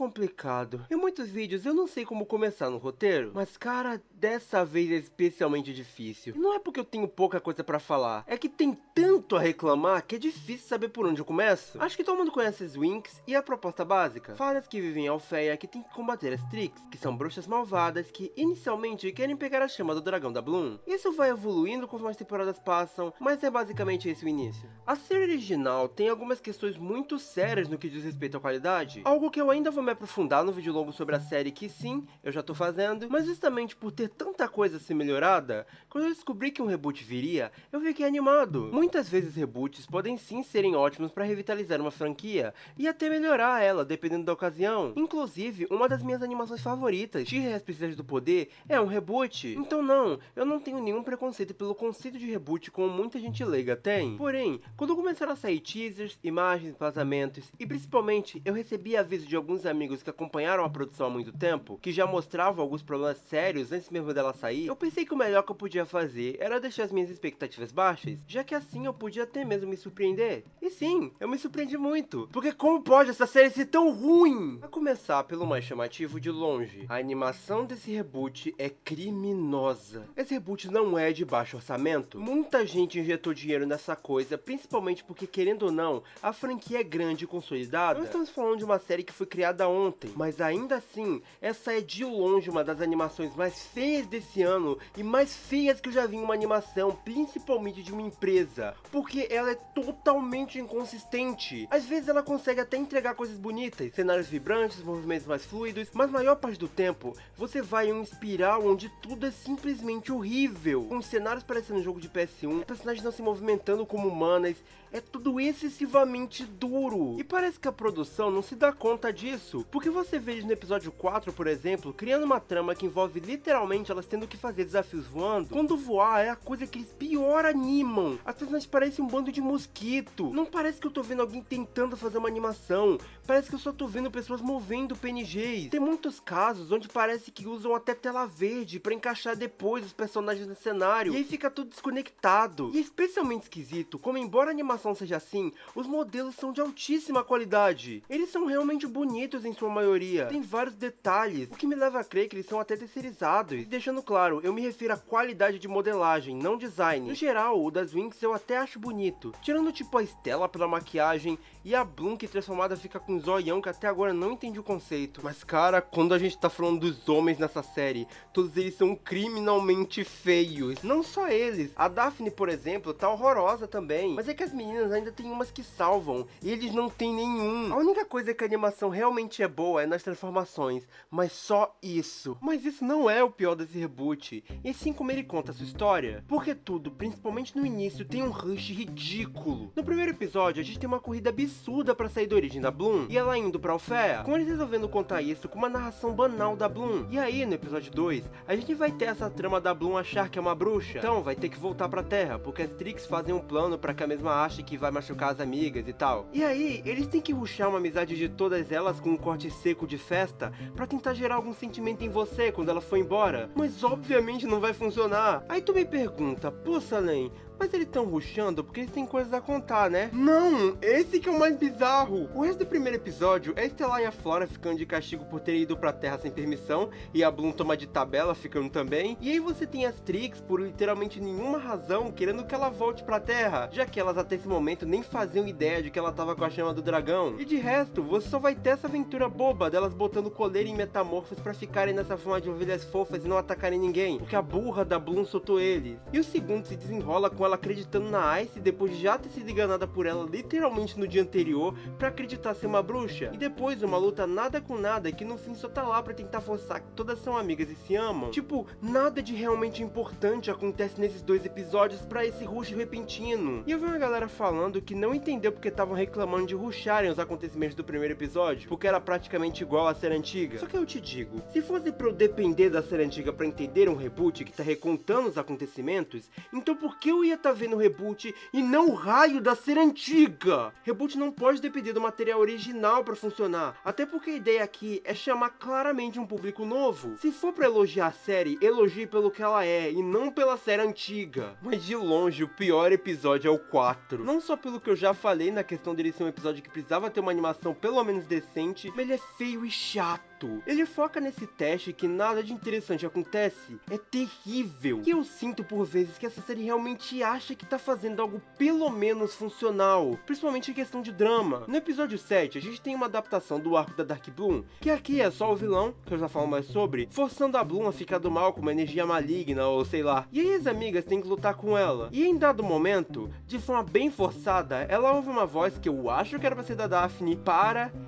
complicado. Em muitos vídeos eu não sei como começar no roteiro, mas cara, dessa vez é especialmente difícil. E não é porque eu tenho pouca coisa pra falar, é que tem tanto a reclamar que é difícil saber por onde eu começo. Acho que todo mundo conhece as Winx e a proposta básica. Fadas que vivem em Alfeia que tem que combater as Trix, que são bruxas malvadas que inicialmente querem pegar a chama do dragão da Bloom. Isso vai evoluindo conforme as temporadas passam, mas é basicamente esse o início. A série original tem algumas questões muito sérias no que diz respeito à qualidade, algo que eu ainda vou me aprofundar no vídeo longo sobre a série que sim, eu já tô fazendo, mas justamente por ter tanta coisa a ser melhorada, quando eu descobri que um reboot viria, eu fiquei animado. Muitas vezes reboots podem sim serem ótimos para revitalizar uma franquia e até melhorar ela, dependendo da ocasião. Inclusive, uma das minhas animações favoritas, She-Ra as Princesas do Poder, é um reboot. Então não, eu não tenho nenhum preconceito pelo conceito de reboot como muita gente leiga tem. Porém, quando começaram a sair teasers, imagens, vazamentos e principalmente eu recebi aviso de alguns amigos que acompanharam a produção há muito tempo, que já mostravam alguns problemas sérios antes mesmo dela sair, eu pensei que o melhor que eu podia fazer era deixar as minhas expectativas baixas, já que assim eu podia até mesmo me surpreender. E sim, eu me surpreendi muito, porque como pode essa série ser tão ruim? A começar pelo mais chamativo de longe, a animação desse reboot é criminosa. Esse reboot não é de baixo orçamento, muita gente injetou dinheiro nessa coisa, principalmente porque querendo ou não, a franquia é grande e consolidada. Não estamos falando de uma série que foi criada ontem, mas ainda assim, essa é de longe uma das animações mais feias desse ano e mais feias que eu já vi em uma animação, principalmente de uma empresa, porque ela é totalmente inconsistente. Às vezes ela consegue até entregar coisas bonitas, cenários vibrantes, movimentos mais fluidos, mas a maior parte do tempo, você vai em uma espiral onde tudo é simplesmente horrível, com os cenários parecendo um jogo de PS1, personagens não se movimentando como humanas, é tudo excessivamente duro. E parece que a produção não se dá conta disso, porque você vê eles no episódio 4, por exemplo, criando uma trama que envolve literalmente elas tendo que fazer desafios voando, quando voar é a coisa que eles pior animam. As personagens parecem um bando de mosquito. Não parece que eu tô vendo alguém tentando fazer uma animação, parece que eu só tô vendo pessoas movendo PNGs. Tem muitos casos onde parece que usam até tela verde pra encaixar depois os personagens no cenário, e aí fica tudo desconectado. E é especialmente esquisito, como embora a animação seja assim, os modelos são de altíssima qualidade. Eles são realmente bonitos em sua maioria, tem vários detalhes, o que me leva a crer que eles são até terceirizados. E deixando claro, eu me refiro à qualidade de modelagem, não design. No geral, o das Winx eu até acho bonito, tirando tipo a Stella pela maquiagem e a Bloom que transformada fica com um zoião que até agora não entendi o conceito. Mas cara, quando a gente tá falando dos homens nessa série, todos eles são criminalmente feios. Não só eles, a Daphne, por exemplo, tá horrorosa também, mas é que as meninas ainda tem umas que salvam, e eles não tem nenhum. A única coisa que a animação realmente é boa é nas transformações, mas só isso. Mas isso não é o pior desse reboot, e sim como ele conta a sua história, porque tudo, principalmente no início, tem um rush ridículo. No primeiro episódio, a gente tem uma corrida absurda pra sair da origem da Bloom, e ela indo pra Alfeia, com eles resolvendo contar isso com uma narração banal da Bloom. E aí, no episódio 2, a gente vai ter essa trama da Bloom achar que é uma bruxa, então vai ter que voltar pra Terra, porque as Trix fazem um plano pra que a mesma ache que vai machucar as amigas e tal. E aí, eles têm que rushar uma amizade de todas elas com um corte seco de festa pra tentar gerar algum sentimento em você quando ela for embora. Mas obviamente não vai funcionar. Aí tu me pergunta, pô Salem, mas eles estão rushando porque eles têm coisas a contar, né? Não, esse que é o mais bizarro. O resto do primeiro episódio é Stellar e a Flora ficando de castigo por terem ido pra Terra sem permissão, e a Bloom toma de tabela ficando também. E aí você tem as Trix por literalmente nenhuma razão querendo que ela volte pra Terra, já que elas até esse momento nem faziam ideia de que ela tava com a chama do dragão. E de resto, você só vai ter essa aventura boba delas botando coleira em metamorfos pra ficarem nessa forma de ovelhas fofas e não atacarem ninguém, porque a burra da Bloom soltou eles. E o segundo se desenrola com ela acreditando na Ice depois de já ter sido enganada por ela literalmente no dia anterior pra acreditar ser uma bruxa. E depois uma luta nada com nada que no fim só tá lá pra tentar forçar que todas são amigas e se amam. Tipo, nada de realmente importante acontece nesses dois episódios pra esse rush repentino. E eu vi uma galera falando que não entendeu porque estavam reclamando de rusharem os acontecimentos do primeiro episódio, porque era praticamente igual à série antiga. Só que eu te digo, se fosse pra eu depender da série antiga pra entender um reboot que tá recontando os acontecimentos, então por que eu ia tá vendo o reboot e não o raio da série antiga. Reboot não pode depender do material original pra funcionar, até porque a ideia aqui é chamar claramente um público novo. Se for pra elogiar a série, elogie pelo que ela é e não pela série antiga. Mas de longe, o pior episódio é o 4. Não só pelo que eu já falei na questão dele ser um episódio que precisava ter uma animação pelo menos decente, mas ele é feio e chato. Ele foca nesse teste que nada de interessante acontece. É terrível. E eu sinto por vezes que essa série realmente acha que tá fazendo algo pelo menos funcional, principalmente em questão de drama. No episódio 7, a gente tem uma adaptação do arco da Dark Bloom, que aqui é só o vilão, que eu já falo mais sobre, forçando a Bloom a ficar do mal com uma energia maligna ou sei lá. E aí as amigas têm que lutar com ela. E em dado momento, de forma bem forçada, ela ouve uma voz que eu acho que era pra ser da Daphne,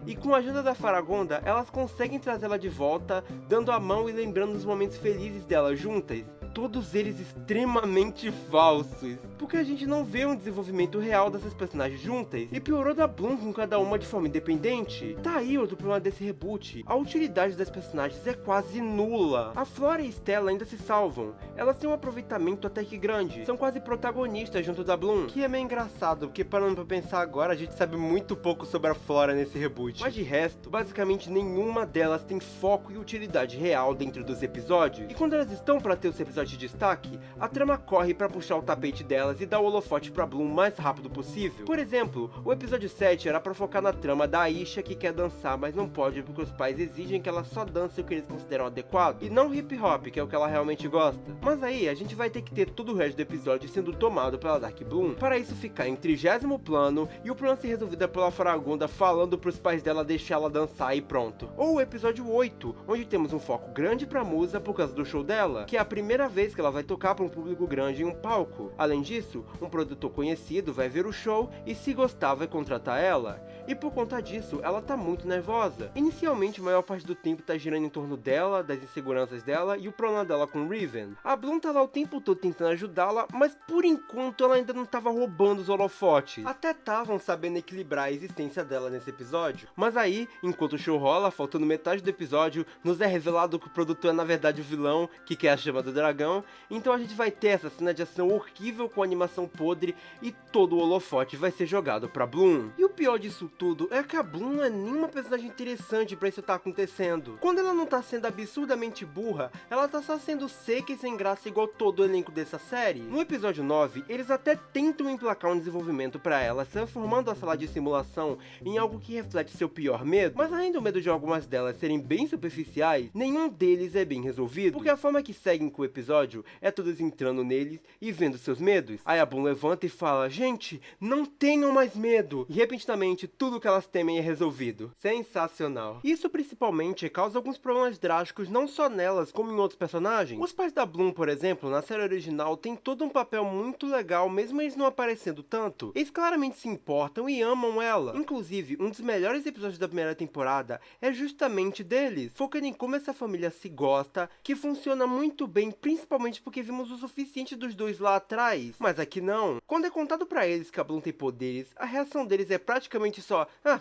e com a ajuda da Faragonda, elas conseguem trazê-la de volta, dando a mão e lembrando os momentos felizes dela juntas. Todos eles extremamente falsos, porque a gente não vê um desenvolvimento real dessas personagens juntas, e piorou da Bloom com cada uma de forma independente. Tá aí outro problema desse reboot, a utilidade das personagens é quase nula. A Flora e Stella ainda se salvam, elas têm um aproveitamento até que grande, são quase protagonistas junto da Bloom, que é meio engraçado, porque parando pra pensar agora, a gente sabe muito pouco sobre a Flora nesse reboot. Mas de resto, basicamente nenhuma delas tem foco e utilidade real dentro dos episódios, e quando elas estão pra ter os episódios de destaque, a trama corre pra puxar o tapete delas e dar o holofote pra Bloom o mais rápido possível. Por exemplo, o episódio 7 era pra focar na trama da Aisha que quer dançar, mas não pode porque os pais exigem que ela só dance o que eles consideram adequado, e não hip hop, que é o que ela realmente gosta. Mas aí, a gente vai ter que ter todo o resto do episódio sendo tomado pela Dark Bloom, para isso ficar em 30º plano, e o plano ser resolvido pela Faragonda falando pros pais dela deixar ela dançar e pronto. Ou o episódio 8, onde temos um foco grande pra Musa por causa do show dela, que é a primeira vez que ela vai tocar para um público grande em um palco. Além disso, um produtor conhecido vai ver o show e, se gostar, vai contratar ela. E por conta disso, ela tá muito nervosa. Inicialmente, a maior parte do tempo tá girando em torno dela, das inseguranças dela e o problema dela com Riven. A Bloom tá lá o tempo todo tentando ajudá-la, mas por enquanto ela ainda não tava roubando os holofotes. Até estavam sabendo equilibrar a existência dela nesse episódio. Mas aí, enquanto o show rola, faltando metade do episódio, nos é revelado que o produtor é na verdade o vilão, que quer a chama do dragão. Então a gente vai ter essa cena de ação horrível com animação podre e todo o holofote vai ser jogado pra Bloom. E o pior disso tudo é que a Bloom não é nenhuma personagem interessante pra isso tá acontecendo. Quando ela não tá sendo absurdamente burra, ela tá só sendo seca e sem graça igual todo o elenco dessa série. No episódio 9, eles até tentam emplacar um desenvolvimento pra ela, transformando a sala de simulação em algo que reflete seu pior medo, mas além do medo de algumas delas serem bem superficiais, nenhum deles é bem resolvido, porque a forma que seguem com o episódio é todos entrando neles e vendo seus medos. Aí a Bloom levanta e fala: gente, não tenham mais medo! E repentinamente tudo que elas temem é resolvido. Sensacional. Isso principalmente causa alguns problemas drásticos não só nelas, como em outros personagens. Os pais da Bloom, por exemplo, na série original têm todo um papel muito legal, mesmo eles não aparecendo tanto. Eles claramente se importam e amam ela. Inclusive, um dos melhores episódios da primeira temporada é justamente deles, focando em como essa família se gosta, que funciona muito bem, principalmente porque vimos o suficiente dos dois lá atrás. Mas aqui não. Quando é contado pra eles que a Bloom tem poderes, a reação deles é praticamente só: a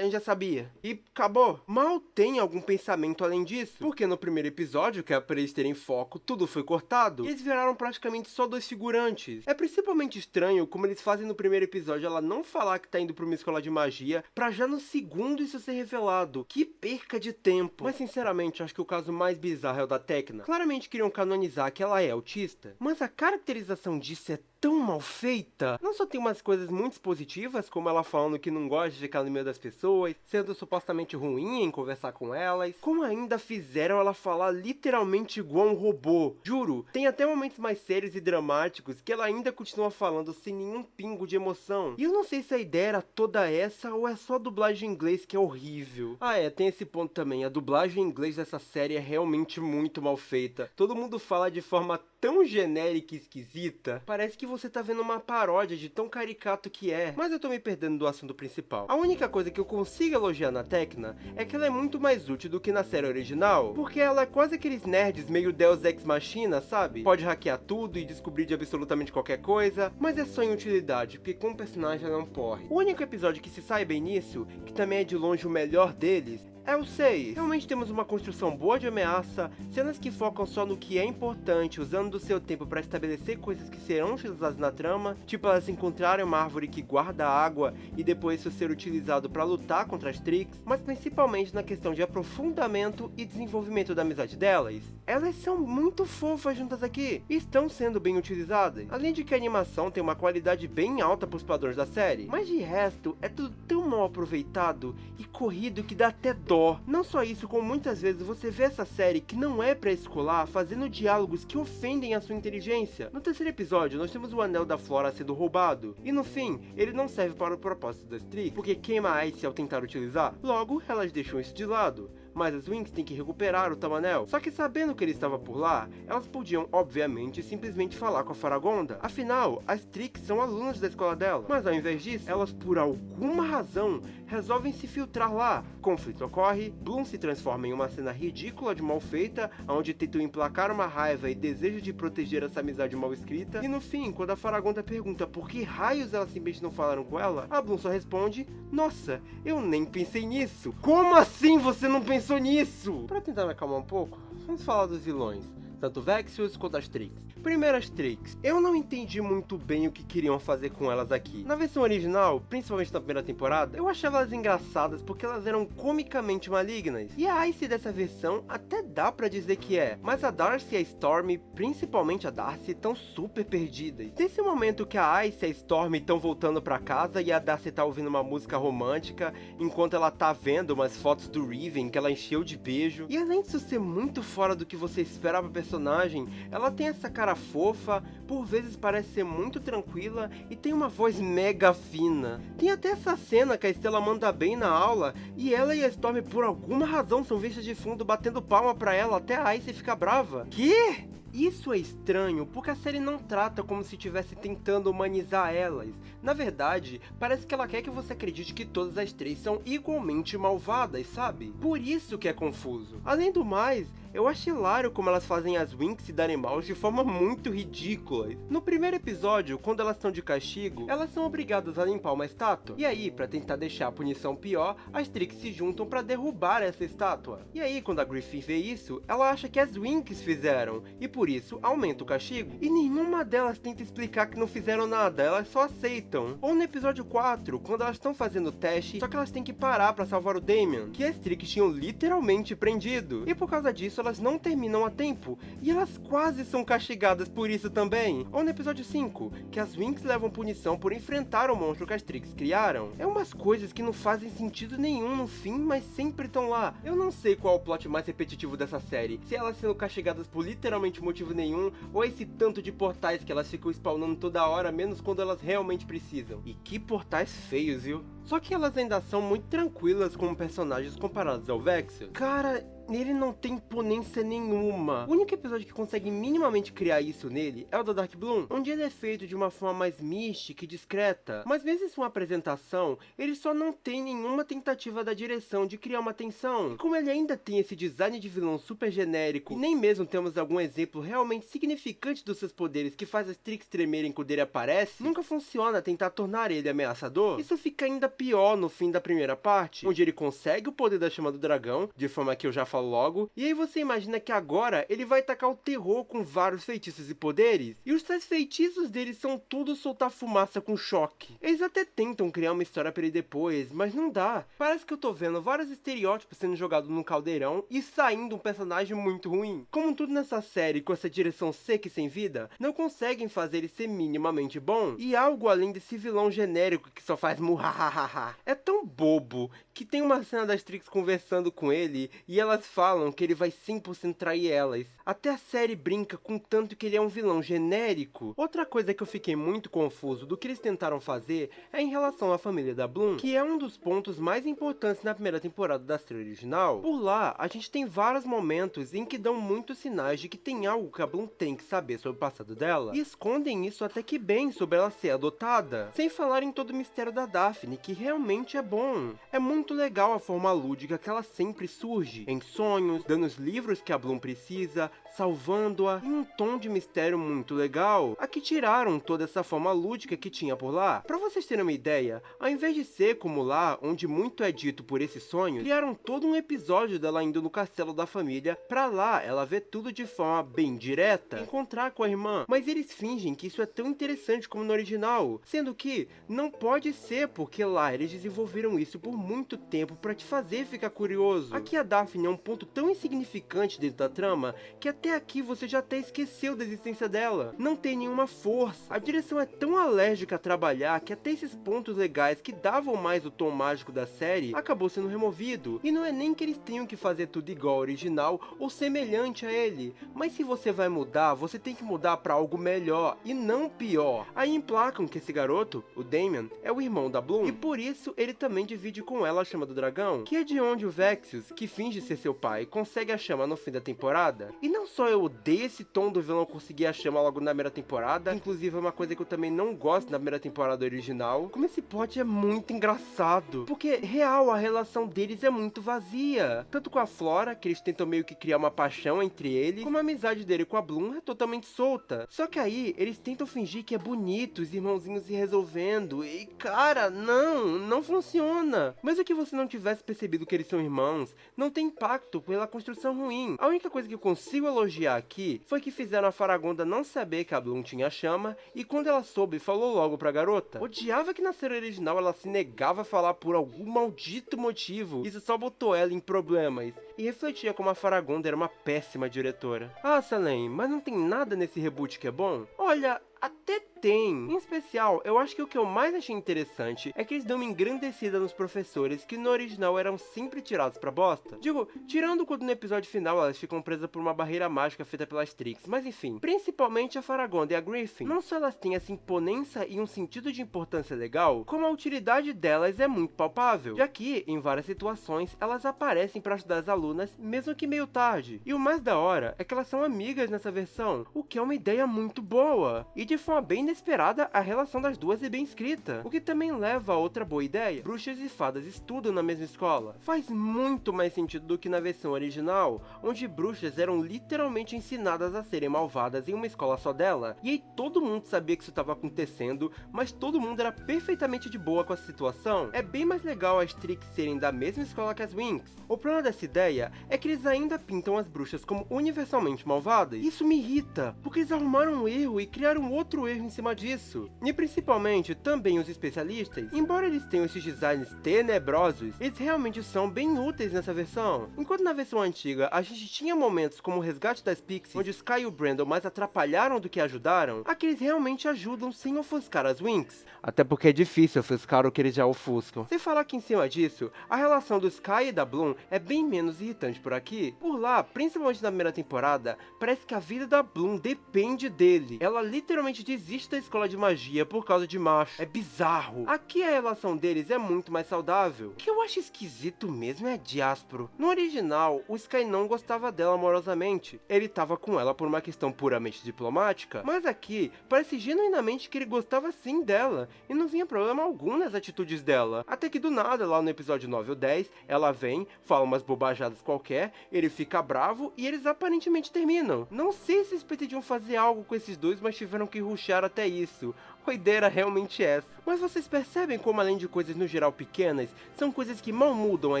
gente já sabia. E acabou. Mal tem algum pensamento além disso. Porque no primeiro episódio, que é pra eles terem foco, tudo foi cortado. E eles viraram praticamente só dois figurantes. É principalmente estranho como eles fazem no primeiro episódio ela não falar que tá indo pra uma escola de magia, pra já no segundo isso ser revelado. Que perca de tempo. Mas sinceramente, acho que o caso mais bizarro é o da Tecna. Claramente queriam canonizar que ela é autista, mas a caracterização disso é tão mal feita. Não só tem umas coisas muito positivas, como ela falando que não gosta de ficar no meio das pessoas, sendo supostamente ruim em conversar com elas, como ainda fizeram ela falar literalmente igual um robô. Juro, tem até momentos mais sérios e dramáticos que ela ainda continua falando sem nenhum pingo de emoção. E eu não sei se a ideia era toda essa ou é só a dublagem em inglês que é horrível. Tem esse ponto também, a dublagem em inglês dessa série é realmente muito mal feita. Todo mundo fala de forma tão genérica e esquisita, parece que você tá vendo uma paródia de tão caricato que é. Mas eu tô me perdendo do assunto principal. A única coisa que eu consigo elogiar na Tecna é que ela é muito mais útil do que na série original, porque ela é quase aqueles nerds meio Deus Ex Machina, sabe? Pode hackear tudo e descobrir de absolutamente qualquer coisa, mas é só em utilidade, porque com o personagem ela não porre. O único episódio que se sai bem nisso, que também é de longe o melhor deles, é o 6. Realmente temos uma construção boa de ameaça, cenas que focam só no que é importante, usando do seu tempo para estabelecer coisas que serão utilizadas na trama, tipo elas encontrarem uma árvore que guarda água e depois isso ser utilizado para lutar contra as Trix, mas principalmente na questão de aprofundamento e desenvolvimento da amizade delas. Elas são muito fofas juntas aqui e estão sendo bem utilizadas, além de que a animação tem uma qualidade bem alta para os padrões da série, mas de resto é tudo tão mal aproveitado e corrido que dá até dó. Não só isso, como muitas vezes você vê essa série que não é pré-escolar fazendo diálogos que ofendem a sua inteligência. No terceiro episódio nós temos o anel da Flora sendo roubado, e no fim, ele não serve para o propósito das Trix, porque queima a Ice ao tentar utilizar. Logo, elas deixam isso de lado. Mas as Winx têm que recuperar o Tamanel. Só que sabendo que ele estava por lá, elas podiam, obviamente, simplesmente falar com a Faragonda. Afinal, as Trix são alunas da escola dela. Mas ao invés disso, elas por alguma razão resolvem se filtrar lá. Conflito ocorre, Bloom se transforma em uma cena ridícula de mal feita, onde tentam emplacar uma raiva e desejo de proteger essa amizade mal escrita. E no fim, quando a Faragonda pergunta por que raios elas simplesmente não falaram com ela, a Bloom só responde: nossa, eu nem pensei nisso. Como assim você não pensou nisso? Pra tentar me acalmar um pouco, vamos falar dos vilões, tanto Vexious quanto as Trix. Primeiro as Trix. Eu não entendi muito bem o que queriam fazer com elas aqui. Na versão original, principalmente na primeira temporada, eu achava elas engraçadas porque elas eram comicamente malignas. E a Ice dessa versão até dá pra dizer que é, mas a Darcy e a Storm, principalmente a Darcy, estão super perdidas. Tem esse momento que a Ice e a Storm estão voltando pra casa e a Darcy tá ouvindo uma música romântica, enquanto ela tá vendo umas fotos do Riven que ela encheu de beijo. E além disso ser muito fora do que você esperava pra personagem, ela tem essa cara fofa, por vezes parece ser muito tranquila e tem uma voz mega fina. Tem até essa cena que a Stella manda bem na aula e ela e a Storm por alguma razão são vistas de fundo batendo palma pra ela até a Ice ficar brava. Que? Isso é estranho, porque a série não trata como se estivesse tentando humanizar elas. Na verdade, parece que ela quer que você acredite que todas as três são igualmente malvadas, sabe? Por isso que é confuso. Além do mais, eu acho hilário como elas fazem as Winx se darem mal de forma muito ridícula. No primeiro episódio, quando elas estão de castigo, elas são obrigadas a limpar uma estátua. E aí, pra tentar deixar a punição pior, as Trix se juntam pra derrubar essa estátua. E aí, quando a Griffin vê isso, ela acha que as Winx fizeram, e por isso aumenta o castigo. E nenhuma delas tenta explicar que não fizeram nada, elas só aceitam. Ou no episódio 4, quando elas estão fazendo o teste, só que elas têm que parar pra salvar o Damian, que as Trix tinham literalmente prendido. E por causa disso, elas não terminam a tempo, e elas quase são castigadas por isso também. Ou no episódio 5, que as Winx levam punição por enfrentar o monstro que as Trix criaram. É umas coisas que não fazem sentido nenhum no fim, mas sempre estão lá. Eu não sei qual é o plot mais repetitivo dessa série, se elas sendo castigadas por literalmente motivo nenhum, ou esse tanto de portais que elas ficam spawnando toda hora, menos quando elas realmente precisam. E que portais feios, viu? Só que elas ainda são muito tranquilas como personagens comparados ao Vexious. Cara, ele não tem imponência nenhuma. O único episódio que consegue minimamente criar isso nele é o da Dark Bloom, onde ele é feito de uma forma mais mística e discreta. Mas mesmo em sua apresentação, ele só não tem nenhuma tentativa da direção de criar uma tensão. E como ele ainda tem esse design de vilão super genérico, e nem mesmo temos algum exemplo realmente significante dos seus poderes que faz as Trix tremerem quando ele aparece, nunca funciona tentar tornar ele ameaçador. Isso fica ainda pior no fim da primeira parte, onde ele consegue o poder da chama do dragão, de forma que eu já falo logo, e aí você imagina que agora ele vai tacar o terror com vários feitiços e poderes, e os tais feitiços dele são tudo soltar fumaça com choque. Eles até tentam criar uma história pra ele depois, mas não dá. Parece que eu tô vendo vários estereótipos sendo jogados num caldeirão e saindo um personagem muito ruim. Como tudo nessa série com essa direção seca e sem vida, não conseguem fazer ele ser minimamente bom, e algo além desse vilão genérico que só faz muhahaha. É tão bobo que tem uma cena das Trix conversando com ele e elas falam que ele vai 100% trair elas. Até a série brinca com tanto que ele é um vilão genérico. Outra coisa que eu fiquei muito confuso do que eles tentaram fazer é em relação à família da Bloom, que é um dos pontos mais importantes na primeira temporada da série original. Por lá, a gente tem vários momentos em que dão muitos sinais de que tem algo que a Bloom tem que saber sobre o passado dela, e escondem isso até que bem sobre ela ser adotada. Sem falar em todo o mistério da Daphne, que que realmente é bom. É muito legal a forma lúdica que ela sempre surge, em sonhos, dando os livros que a Bloom precisa, salvando-a, em um tom de mistério muito legal. Aqui tiraram toda essa forma lúdica que tinha por lá. Pra vocês terem uma ideia, ao invés de ser como lá, onde muito é dito por esses sonhos, criaram todo um episódio dela indo no castelo da família, pra lá ela ver tudo de forma bem direta, encontrar com a irmã, mas eles fingem que isso é tão interessante como no original, sendo que não pode ser, porque lá eles desenvolveram isso por muito tempo pra te fazer ficar curioso. Aqui a Daphne é um ponto tão insignificante dentro da trama, que até aqui você já até esqueceu da existência dela. Não tem nenhuma força. A direção é tão alérgica a trabalhar que até esses pontos legais que davam mais o tom mágico da série acabou sendo removido. E não é nem que eles tenham que fazer tudo igual ao original ou semelhante a ele, mas se você vai mudar, você tem que mudar pra algo melhor e não pior. Aí emplacam que esse garoto, o Damien, é o irmão da Bloom, e por isso ele também divide com ela a chama do dragão, que é de onde o Vexius, que finge ser seu pai, consegue a chama no fim da temporada. E não só eu odeio esse tom do vilão conseguir a chama logo na primeira temporada, inclusive é uma coisa que eu também não gosto na primeira temporada original, como esse plot é muito engraçado, porque real a relação deles é muito vazia, tanto com a Flora, que eles tentam meio que criar uma paixão entre eles, como a amizade dele com a Bloom é totalmente solta. Só que aí eles tentam fingir que é bonito, os irmãozinhos se resolvendo, e cara, não funciona. Mesmo que você não tivesse percebido que eles são irmãos, não tem impacto pela construção ruim. A única coisa que eu consigo elogiar aqui foi que fizeram a Faragonda não saber que a Bloom tinha chama, e quando ela soube, falou logo pra garota. Odiava que na série original ela se negava a falar por algum maldito motivo, isso só botou ela em problemas, e refletia como a Faragonda era uma péssima diretora. Ah, Salem, mas não tem nada nesse reboot que é bom? Olha, até tem. Em especial, eu acho que o que eu mais achei interessante é que eles dão uma engrandecida nos professores que no original eram sempre tirados pra bosta. Digo, tirando quando no episódio final elas ficam presas por uma barreira mágica feita pelas Trix, mas enfim. Principalmente a Faragonda e a Griffin. Não só elas têm essa imponência e um sentido de importância legal, como a utilidade delas é muito palpável. Já que, em várias situações, elas aparecem pra ajudar as alunas, mesmo que meio tarde. E o mais da hora é que elas são amigas nessa versão, o que é uma ideia muito boa. E de forma bem inesperada, a relação das duas é bem escrita, o que também leva a outra boa ideia. Bruxas e fadas estudam na mesma escola. Faz muito mais sentido do que na versão original, onde bruxas eram literalmente ensinadas a serem malvadas em uma escola só dela, e aí todo mundo sabia que isso estava acontecendo, mas todo mundo era perfeitamente de boa com a situação. É bem mais legal as Trix serem da mesma escola que as Winx. O problema dessa ideia é que eles ainda pintam as bruxas como universalmente malvadas. Isso me irrita, porque eles arrumaram um erro e criaram outro erro em cima disso. E principalmente também os especialistas, embora eles tenham esses designs tenebrosos, eles realmente são bem úteis nessa versão. Enquanto na versão antiga a gente tinha momentos como o resgate das Pixies, onde Sky e o Brandon mais atrapalharam do que ajudaram, aqui eles realmente ajudam sem ofuscar as Winx. Até porque é difícil ofuscar o que eles já ofuscam. Sem falar que em cima disso, a relação do Sky e da Bloom é bem menos irritante por aqui. Por lá, principalmente na primeira temporada, parece que a vida da Bloom depende dele. Ela literalmente desiste da escola de magia por causa de macho. É bizarro. Aqui a relação deles é muito mais saudável. O que eu acho esquisito mesmo é diásporo. No original, o Sky não gostava dela amorosamente. Ele tava com ela por uma questão puramente diplomática. Mas aqui, parece genuinamente que ele gostava sim dela. E não vinha problema algum nas atitudes dela. Até que do nada, lá no episódio 9 ou 10, ela vem, fala umas bobajadas qualquer, ele fica bravo e eles aparentemente terminam. Não sei se eles pretendiam fazer algo com esses dois, mas tiveram que rushar até isso. A ideia era realmente essa. Mas vocês percebem como, além de coisas no geral pequenas, são coisas que mal mudam a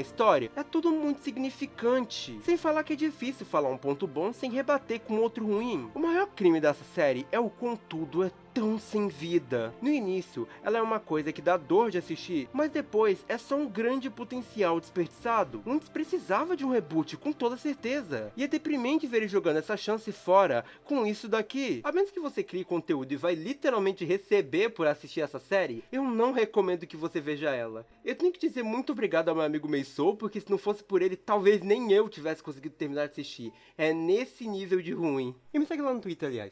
história? É tudo muito significante. Sem falar que é difícil falar um ponto bom sem rebater com outro ruim. O maior crime dessa série é o quão tudo é tão sem vida. No início, ela é uma coisa que dá dor de assistir, mas depois é só um grande potencial desperdiçado. Antes precisava de um reboot, com toda certeza. E é deprimente ver ele jogando essa chance fora com isso daqui. A menos que você crie conteúdo e vai literalmente receber por assistir essa série, eu não recomendo que você veja ela. Eu tenho que dizer muito obrigado ao meu amigo Meisou, porque se não fosse por ele, talvez nem eu tivesse conseguido terminar de assistir. É nesse nível de ruim. E me segue lá no Twitter, aliás.